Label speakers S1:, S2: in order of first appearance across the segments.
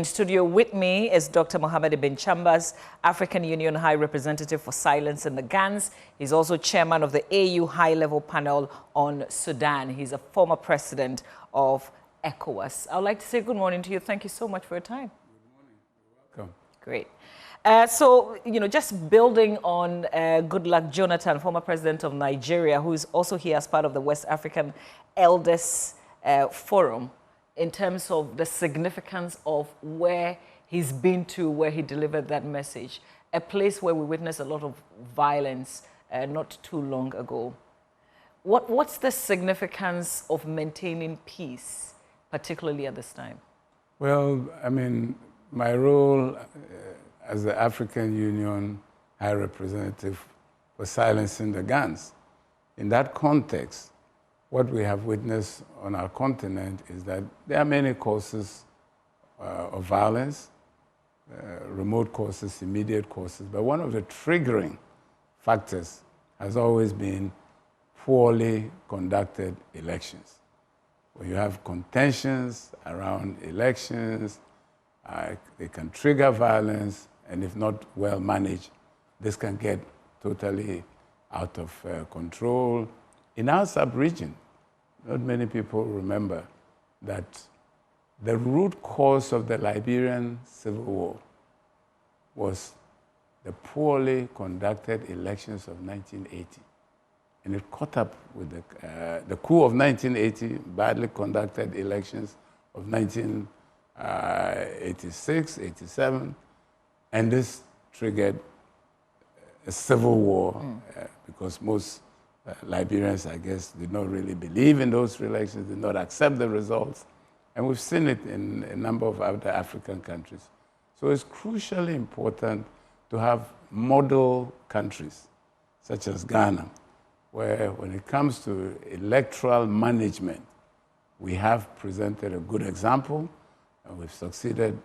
S1: In studio with me is Dr. Mohammed Ibn Chambas, African Union High Representative for Silence in the GANs. He's also chairman of the AU High-Level Panel on Sudan. He's a former president of ECOWAS. I would like to say good morning to you. Thank you so much for your time.
S2: Good morning. You're welcome.
S1: Great. Just building on Goodluck Jonathan, former president of Nigeria, who is also here as part of the West African Elders Forum, in terms of the significance of where he's been to, where he delivered that message, a place where we witnessed a lot of violence not too long ago. What's the significance of maintaining peace, particularly at this time?
S2: Well, I mean, my role as the African Union High Representative for Silence in the GANs, in that context, what we have witnessed on our continent is that there are many causes of violence, remote causes, immediate causes, but one of the triggering factors has always been poorly conducted elections. When you have contentions around elections, they can trigger violence, and if not well managed, this can get totally out of control. In our sub-region, not many people remember that the root cause of the Liberian Civil War was the poorly conducted elections of 1980. And it caught up with the coup of 1980, badly conducted elections of 1986, 87, and this triggered a civil war because most Liberians, I guess, did not really believe in those elections, did not accept the results. And we've seen it in a number of other African countries. So it's crucially important to have model countries, such as Ghana, where when it comes to electoral management, we have presented a good example, and we've succeeded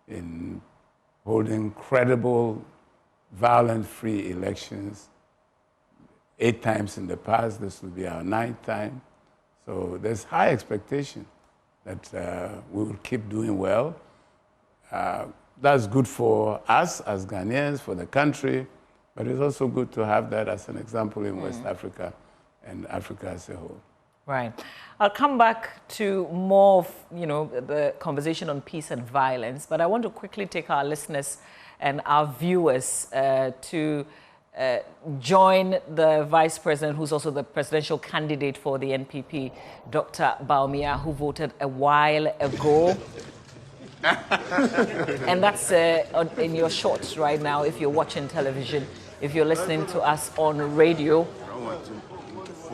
S2: in holding credible, violent-free elections 8 times in the past. This will be our 9th time. So there's high expectation that we will keep doing well. That's good for us as Ghanaians, for the country, but it's also good to have that as an example in West Africa and Africa as a whole.
S1: Right. I'll come back to more of, the conversation on peace and violence, but I want to quickly take our listeners and our viewers to join the Vice President, who's also the presidential candidate for the NPP, Dr. Bawumia, who voted a while ago. And that's in your shorts right now, if you're watching television, if you're listening to us on radio.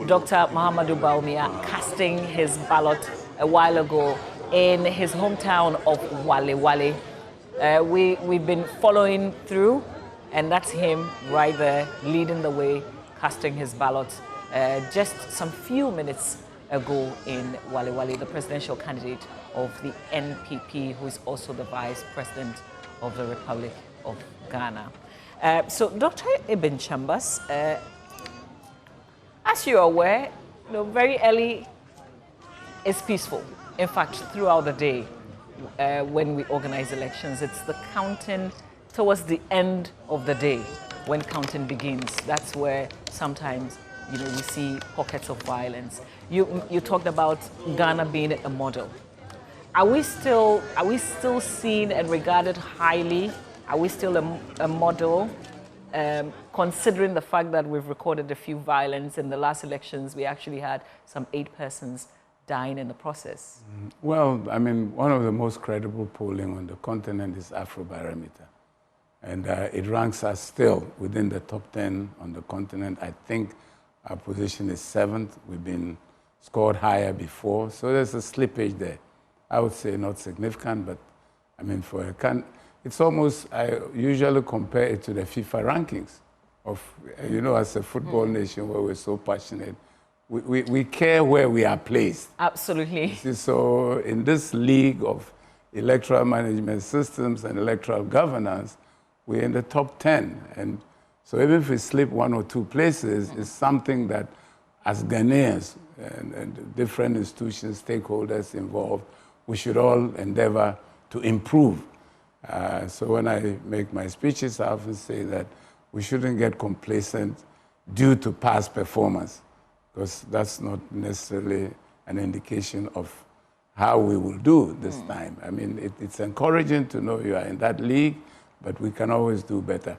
S1: Dr. Muhammadu Bawumia casting his ballot a while ago in his hometown of Wale Wale. We've been following through, and that's him right there, leading the way, casting his ballot just some few minutes ago in Wale Wale, the presidential candidate of the NPP, who is also the Vice President of the Republic of Ghana. So, Dr. Ibn Chambas, as you're aware, very early is peaceful. In fact, throughout the day, when we organize elections, it's the counting towards the end of the day when counting begins. That's where sometimes we see pockets of violence. You talked about Ghana being a model. Are we still seen and regarded highly? Are we still a model? Considering the fact that we've recorded a few violence in the last elections, we actually had some 8 persons dying in the process.
S2: Well, I mean, one of the most credible polling on the continent is Afrobarometer. And it ranks us still within the top 10 on the continent. I think our position is 7th. We've been scored higher before. So there's a slippage there. I would say not significant, but I mean, it's almost, I usually compare it to the FIFA rankings of, as a football nation where we're so passionate. We care where we are placed.
S1: Absolutely.
S2: So in this league of electoral management systems and electoral governance, we're in the top 10. And so even if we slip 1 or 2 places, it's something that as Ghanaians and different institutions, stakeholders involved, we should all endeavor to improve So when I make my speeches, I often say that we shouldn't get complacent due to past performance, because that's not necessarily an indication of how we will do this time. I mean, it's encouraging to know you are in that league, but we can always do better.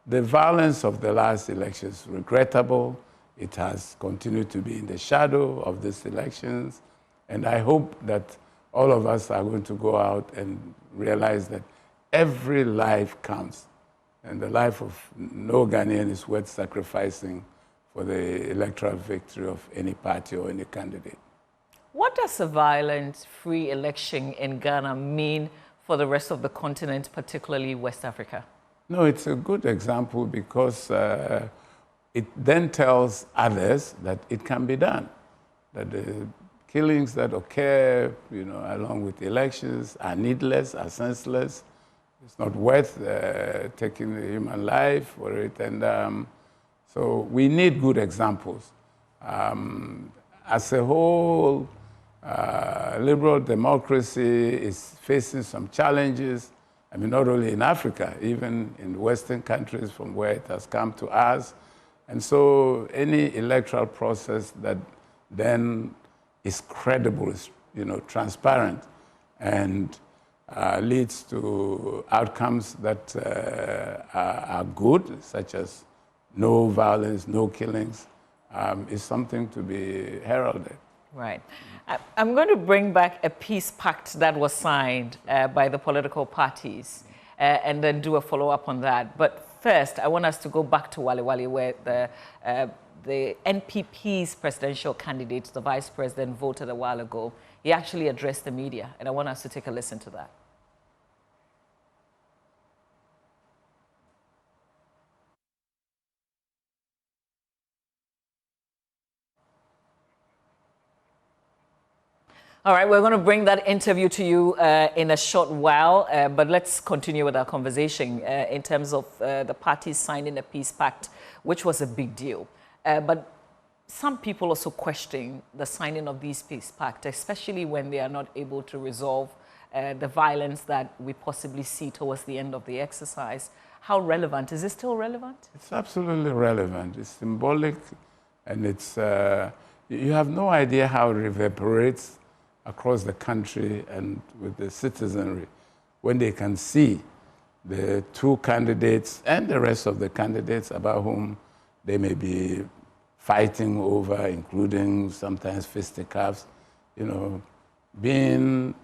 S2: The violence of the last election is regrettable. It has continued to be in the shadow of these elections. And I hope that all of us are going to go out and realize that every life counts. And the life of no Ghanaian is worth sacrificing for the electoral victory of any party or any candidate.
S1: What does a violence-free election in Ghana mean for the rest of the continent, particularly West Africa?
S2: No, it's a good example because it then tells others that it can be done, that the killings that occur, along with elections are needless, are senseless. It's not worth taking a human life for it. And so we need good examples. As a whole, liberal democracy is facing some challenges. I mean, not only in Africa, even in Western countries from where it has come to us. And so any electoral process that then is credible, is transparent, and leads to outcomes that are good, such as no violence, no killings, is something to be heralded.
S1: Right. I'm going to bring back a peace pact that was signed by the political parties and then do a follow-up on that. But first, I want us to go back to Wale Wale, where the NPP's presidential candidate, the vice president, voted a while ago. He actually addressed the media, and I want us to take a listen to that. All right, we're going to bring that interview to you in a short while, but let's continue with our conversation in terms of the parties signing a peace pact, which was a big deal. But some people also question the signing of these peace pacts, especially when they are not able to resolve the violence that we possibly see towards the end of the exercise. How relevant? Is it still relevant?
S2: It's absolutely relevant. It's symbolic, and it's you have no idea how it reverberates across the country and with the citizenry when they can see the two candidates and the rest of the candidates about whom they may be fighting over, including sometimes fisticuffs, being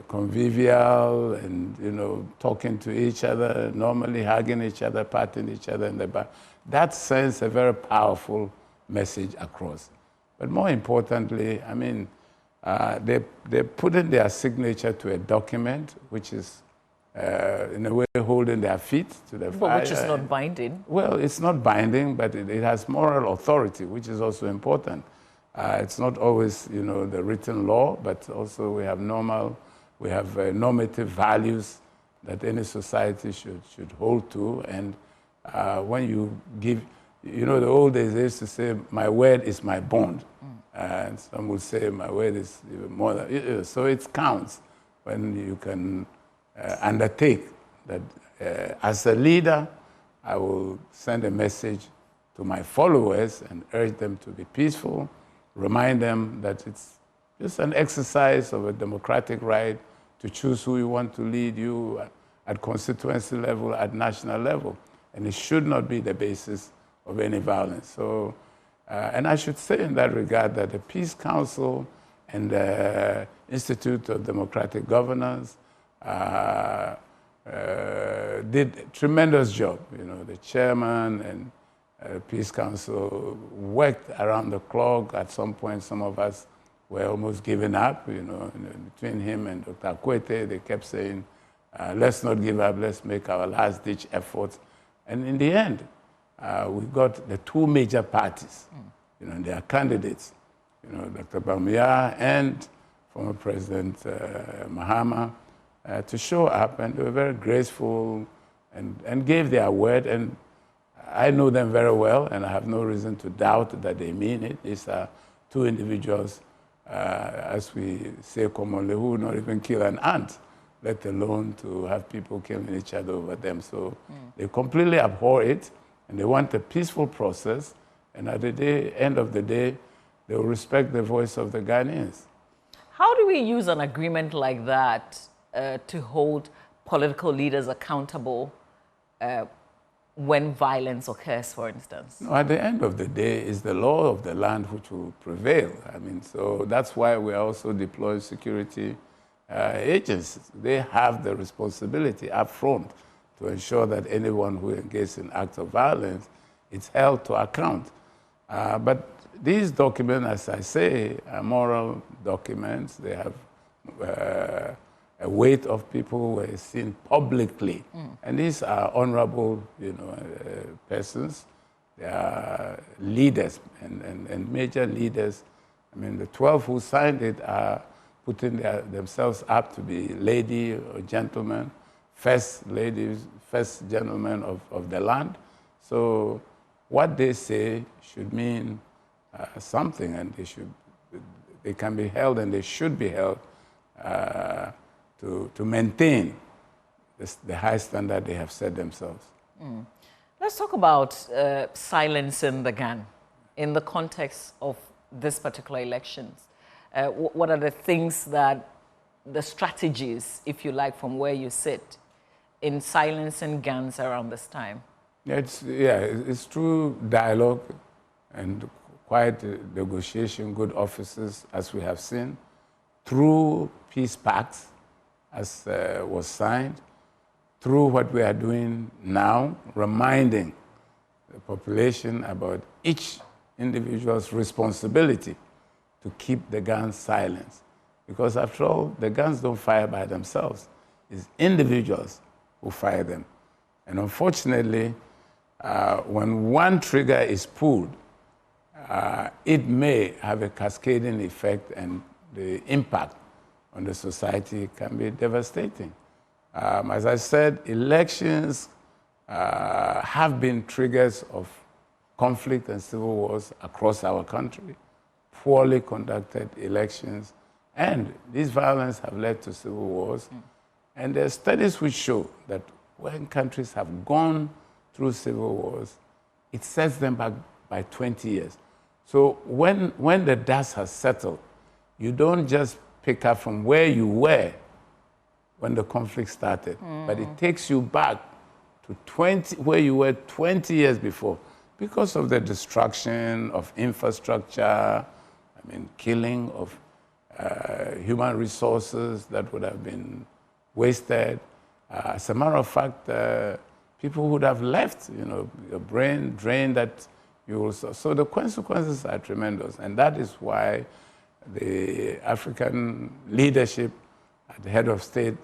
S2: convivial and, talking to each other, normally hugging each other, patting each other in the back. That sends a very powerful message across. But more importantly, I mean, they put in their signature to a document which is, in a way, holding their feet to the fire.
S1: But which is not binding.
S2: Well, it's not binding, but it has moral authority, which is also important. It's not always, the written law, but also we have normative values that any society should hold to. And when you give, the old days they used to say, my word is my bond. And some will say my word is even more than, so it counts when you can undertake that as a leader, I will send a message to my followers and urge them to be peaceful, remind them that it's just an exercise of a democratic right to choose who you want to lead you at constituency level, at national level. And it should not be the basis of any violence. So, and I should say in that regard that the Peace Council and the Institute of Democratic Governance did a tremendous job. The chairman and Peace Council worked around the clock. At some point, some of us were almost giving up. Between him and Dr. Akwete, they kept saying, let's not give up, let's make our last-ditch efforts. And in the end, we got the two major parties, and their candidates, Dr. Bawumia and former President Mahama, to show up, and they were very graceful and gave their word. And I know them very well, and I have no reason to doubt that they mean it. These are two individuals, as we say commonly, who would not even kill an ant let alone to have people killing each other over them. So they completely abhor it, and they want a peaceful process, and at the end of the day, they will respect the voice of the Ghanaians.
S1: How do we use an agreement like that to hold political leaders accountable when violence occurs, for instance?
S2: No, at the end of the day, it's the law of the land which will prevail. I mean, so that's why we are also deploying security agencies. They have the responsibility up front to ensure that anyone who engages in acts of violence is held to account. But these documents, as I say, are moral documents. They have a weight of people who were seen publicly. And these are honorable, persons. They are leaders and major leaders. I mean, the 12 who signed it are putting themselves up to be lady or gentlemen, first ladies, first gentlemen of the land. So what they say should mean something, and they can be held and they should be held to maintain the high standard they have set themselves.
S1: Let's talk about silencing the gun in the context of this particular elections. What are the things the strategies, if you like, from where you sit in silencing guns around this time?
S2: It's through dialogue and quiet negotiation, good officers, as we have seen, through peace pacts, as was signed, through what we are doing now, reminding the population about each individual's responsibility to keep the guns silent. Because after all, the guns don't fire by themselves. It's individuals who fire them. And unfortunately, when one trigger is pulled, it may have a cascading effect, and the impact on the society can be devastating. As I said, elections have been triggers of conflict and civil wars across our country, poorly conducted elections, and these violence have led to civil wars. And there are studies which show that when countries have gone through civil wars, it sets them back by 20 years. So when the dust has settled, you don't just pick up from where you were when the conflict started, but it takes you back to where you were 20 years before, because of the destruction of infrastructure, killing of human resources that would have been wasted. As a matter of fact, people would have left, your brain drained that you will. So the consequences are tremendous, and that is why the African leadership at the head of state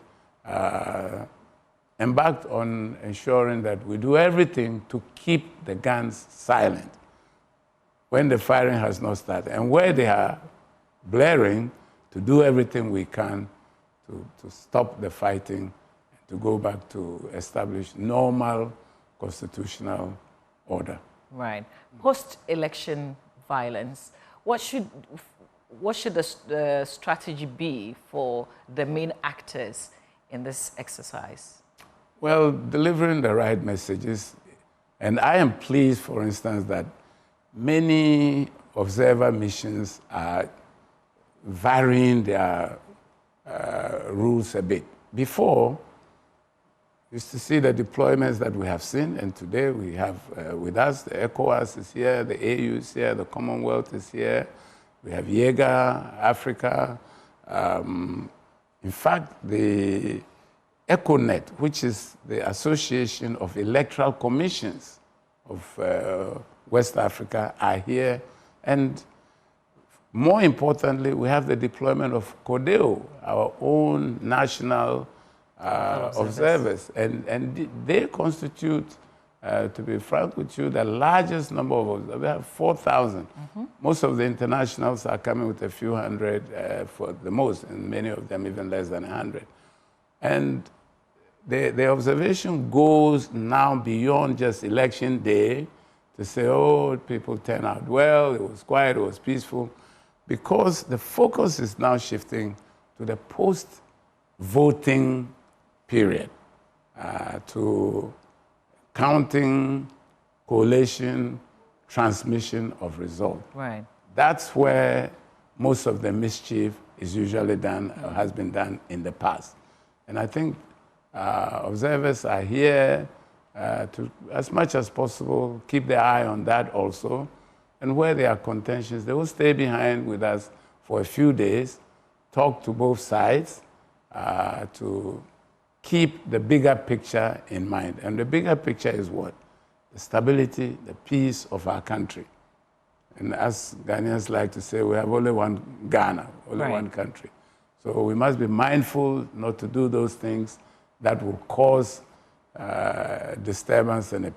S2: embarked on ensuring that we do everything to keep the guns silent when the firing has not started, and where they are blaring, to do everything we can to stop the fighting, to go back to establish normal constitutional order.
S1: Right. Post-election violence, what should the strategy be for the main actors in this exercise?
S2: Well, delivering the right messages. And I am pleased, for instance, that many observer missions are varying their rules a bit. Before, you used to see the deployments that we have seen, and today we have with us, the ECOWAS is here, the AU is here, the Commonwealth is here, we have Jaeger, Africa. In fact, the ECONET, which is the Association of Electoral Commissions of West Africa, are here. And more importantly, we have the deployment of CODEO, our own national observers. And they constitute, to be frank with you, the largest number of observers. We have 4,000. Most of the internationals are coming with a few hundred for the most, and many of them even less than 100. And the observation goes now beyond just election day to say, oh, people turn out well, it was quiet, it was peaceful, because the focus is now shifting to the voting period to counting, collation, transmission of result.
S1: Right.
S2: That's where most of the mischief is usually done or has been done in the past. And I think observers are here to, as much as possible, keep their eye on that also. And where there are contentions, they will stay behind with us for a few days, talk to both sides to keep the bigger picture in mind. And the bigger picture is what? The stability, the peace of our country. And as Ghanaians like to say, we have only one Ghana, only one country. So we must be mindful not to do those things that will cause disturbance and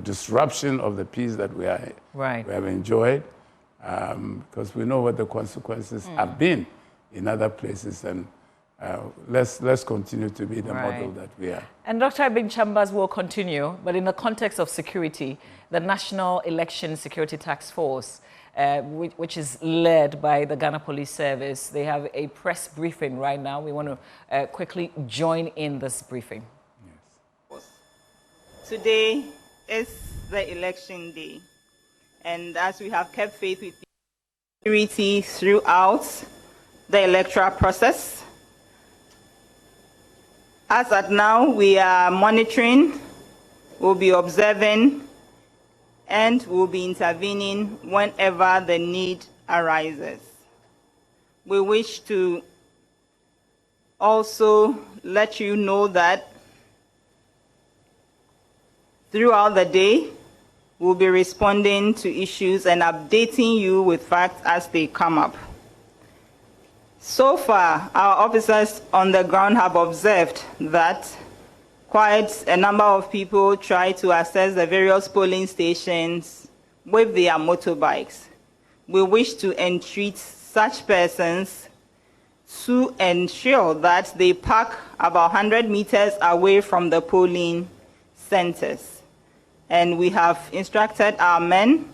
S2: disruption of the peace that we have enjoyed, because we know what the consequences have been in other places, and let's continue to be the model that we are.
S1: And Dr. Ibn Chambas will continue, but in the context of security, the National Election Security Task Force, which is led by the Ghana Police Service, they have a press briefing right now. We want to quickly join in this briefing.
S3: Today is the election day, and as we have kept faith with security throughout the electoral process, as at now we are monitoring, we'll be observing, and we'll be intervening whenever the need arises. We wish to also let you know that throughout the day, we'll be responding to issues and updating you with facts as they come up. So far, our officers on the ground have observed that quite a number of people try to access the various polling stations with their motorbikes. We wish to entreat such persons to ensure that they park about 100 meters away from the polling centers. And we have instructed our men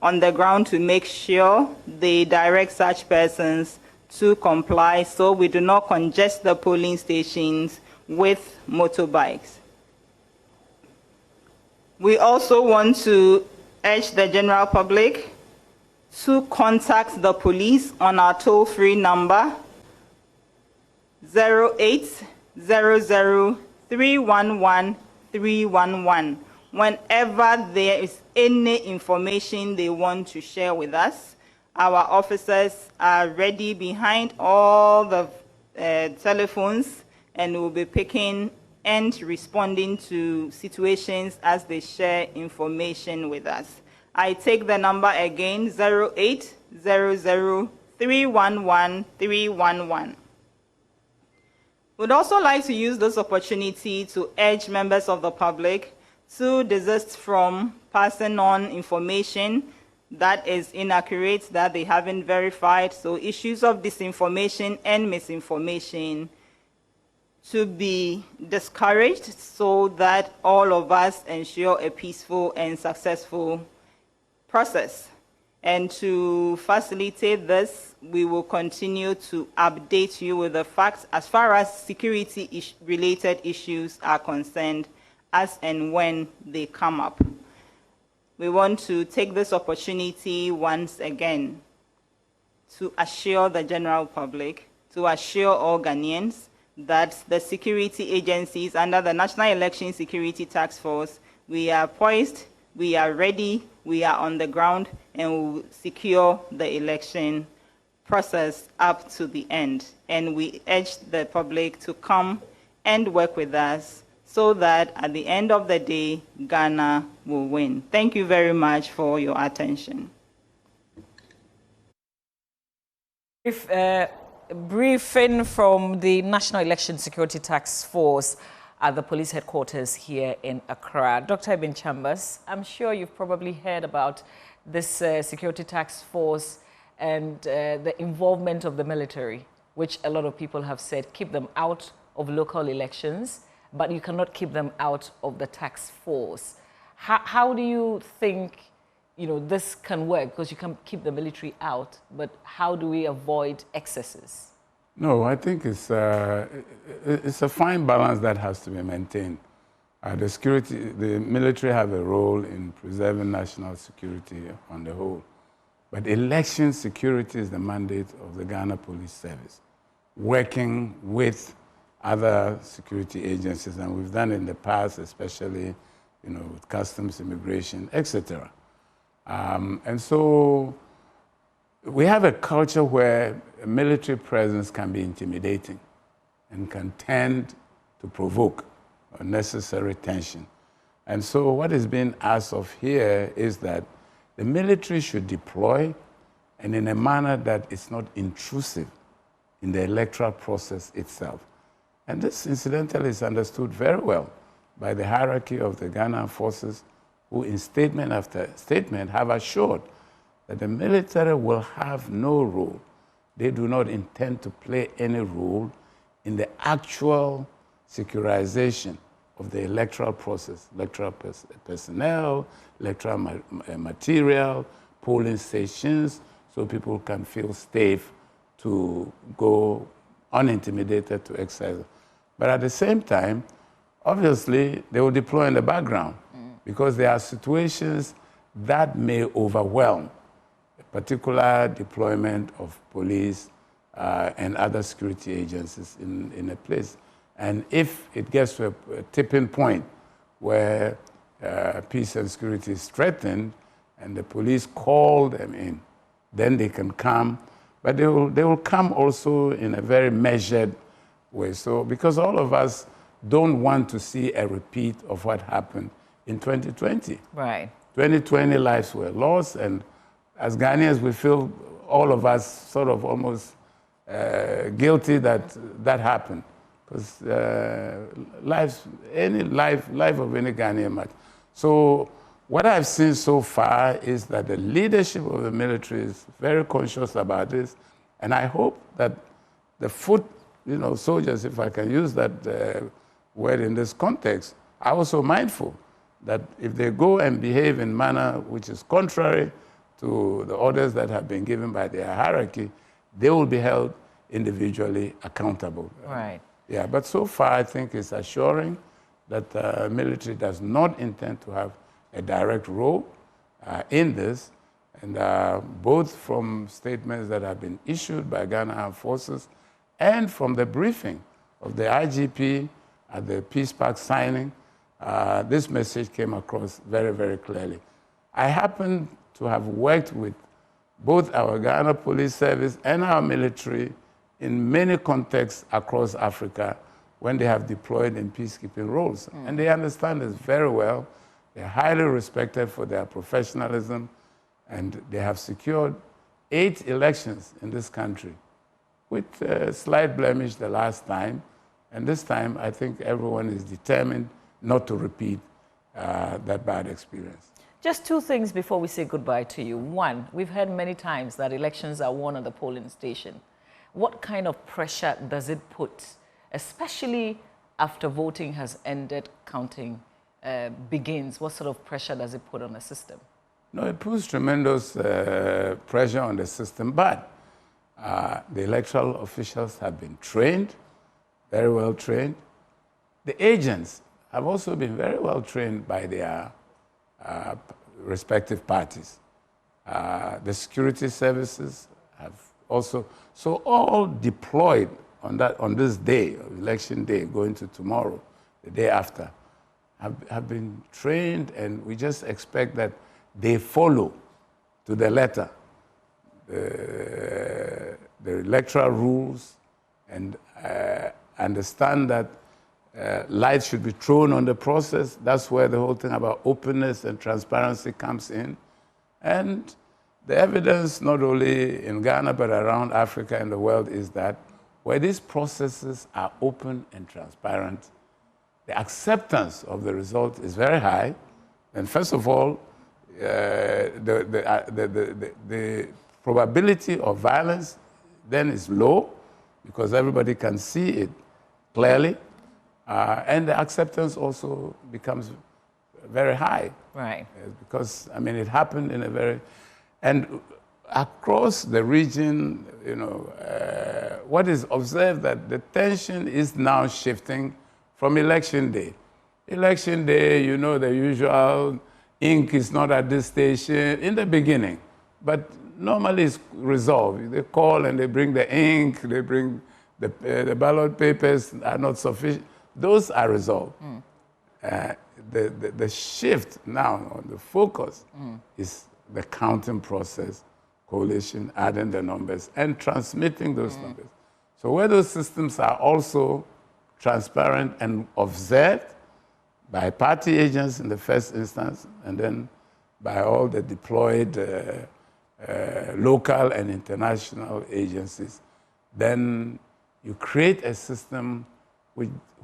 S3: on the ground to make sure they direct such persons to comply so we do not congest the polling stations with motorbikes. We also want to urge the general public to contact the police on our toll-free number 0800 311 311 whenever there is any information they want to share with us. Our officers are ready behind all the telephones, and will be picking and responding to situations as they share information with us. I take the number again, 0800 311 311. We'd also like to use this opportunity to urge members of the public to desist from passing on information that is inaccurate, that they haven't verified. So issues of disinformation and misinformation to be discouraged so that all of us ensure a peaceful and successful process. And to facilitate this, we will continue to update you with the facts as far as security-related issues are concerned, as and when they come up. We want to take this opportunity once again to assure the general public, to assure all Ghanaians that the security agencies under the National Election Security Task Force, we are poised, we are ready, we are on the ground, and we will secure the election process up to the end. And we urge the public to come and work with us so that at the end of the day, Ghana will win. Thank you very much for your attention.
S1: Briefing from the National Election Security Task Force at the police headquarters here in Accra. Dr. Ibn Chambas, I'm sure you've probably heard about this security task force and the involvement of the military, which a lot of people have said keep them out of local elections, but you cannot keep them out of the task force. How do you think this can work? Because you can keep the military out, but how do we avoid excesses?
S2: No, I think it's a fine balance that has to be maintained. The military have a role in preserving national security on the whole. But election security is the mandate of the Ghana Police Service, working with other security agencies, and we've done it in the past, especially, with customs, immigration, etc. And so we have a culture where a military presence can be intimidating and can tend to provoke unnecessary tension. And so what is being asked of here is that the military should deploy, and in a manner that is not intrusive in the electoral process itself. And this, incidentally, is understood very well by the hierarchy of the Ghana forces, who in statement after statement have assured that the military will have no role. They do not intend to play any role in the actual securization of the electoral process, electoral personnel, electoral material, polling stations, so people can feel safe to go unintimidated to exercise. But at the same time, obviously, they will deploy in the background because there are situations that may overwhelm a particular deployment of police and other security agencies in a place. And if it gets to a tipping point where peace and security is threatened and the police call them in, then they can come. But they will come also in a very measured way. So, because all of us don't want to see a repeat of what happened in 2020.
S1: Right.
S2: 2020 lives were lost, and as Ghanaians, we feel, all of us, sort of almost guilty that that happened. Because life of any Ghanaian matters. So what I've seen so far is that the leadership of the military is very conscious about this, and I hope that the foot, soldiers, if I can use that word in this context, are also mindful that if they go and behave in a manner which is contrary to the orders that have been given by their hierarchy, they will be held individually accountable.
S1: Right.
S2: Yeah, but so far I think it's assuring that the military does not intend to have a direct role in this, and both from statements that have been issued by Ghana Armed Forces and from the briefing of the IGP at the Peace Park signing, this message came across very, very clearly. I happen to have worked with both our Ghana Police Service and our military in many contexts across Africa when they have deployed in peacekeeping roles. And they understand this very well. They're highly respected for their professionalism, and they have secured 8 elections in this country with a slight blemish the last time. And this time, I think everyone is determined not to repeat that bad experience.
S1: Just 2 things before we say goodbye to you. One, we've heard many times that elections are won at the polling station. What kind of pressure does it put, especially after voting has ended, counting begins? What sort of pressure does it put on the system?
S2: No, it puts tremendous pressure on the system, but the electoral officials have been trained, very well trained. The agents have also been very well trained by their respective parties. The security services have also, so all deployed on this day, election day, going to tomorrow, the day after, have been trained, and we just expect that they follow to the letter the electoral rules and understand that light should be thrown on the process. That's where the whole thing about openness and transparency comes in. And the evidence, not only in Ghana, but around Africa and the world, is that where these processes are open and transparent, the acceptance of the result is very high. And first of all, the probability of violence then is low because everybody can see it clearly. And the acceptance also becomes very high.
S1: Right.
S2: Because, I mean, it happened in a very... And across the region, what is observed that the tension is now shifting from election day. Election day, the usual ink is not at this station in the beginning, but normally it's resolved. They call and they bring the ink, they bring the ballot papers are not sufficient. Those are resolved. The shift now, on the focus, is the counting process, coalition, adding the numbers, and transmitting those numbers. So where those systems are also transparent and observed by party agents in the first instance, and then by all the deployed local and international agencies, then you create a system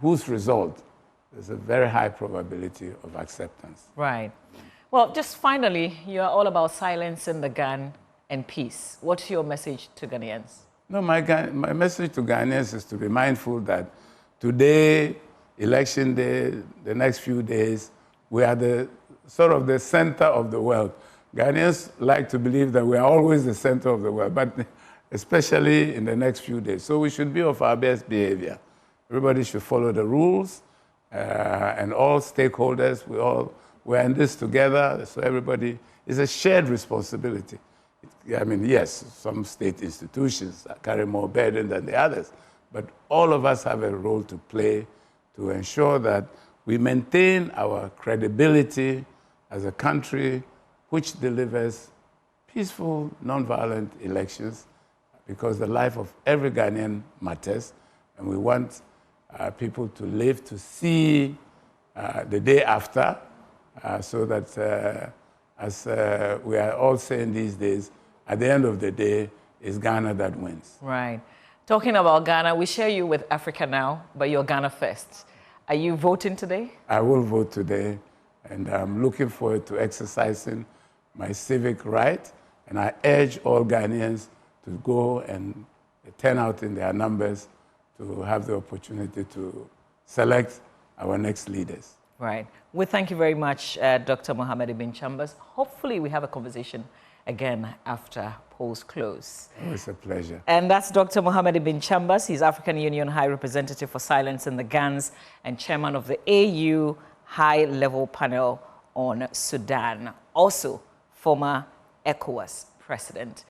S2: whose result there's a very high probability of acceptance.
S1: Right. Well, just finally, you are all about silencing the gun and peace. What's your message to Ghanaians?
S2: No, my message to Ghanaians is to be mindful that today, election day, the next few days, we are the sort of the center of the world. Ghanaians like to believe that we are always the center of the world, but especially in the next few days. So we should be of our best behavior. Everybody should follow the rules, and all stakeholders, we're in this together, so everybody, it's a shared responsibility. I mean, yes, some state institutions carry more burden than the others, but all of us have a role to play to ensure that we maintain our credibility as a country which delivers peaceful, non-violent elections, because the life of every Ghanaian matters, and we want people to live to see the day after, so that, as we are all saying these days, at the end of the day, it's Ghana that wins.
S1: Right. Talking about Ghana, we share you with Africa Now, but you're Ghana first. Are you voting today?
S2: I will vote today, and I'm looking forward to exercising my civic right, and I urge all Ghanaians to go and turn out in their numbers to have the opportunity to select our next leaders.
S1: Right. We thank you very much, Dr. Mohammed Ibn Chambas. Hopefully we have a conversation again after polls close.
S2: Oh, it's a pleasure.
S1: And that's Dr. Mohammed Ibn Chambas. He's African Union High Representative for Silencing the Guns and chairman of the AU High-Level Panel on Sudan. Also, former ECOWAS president.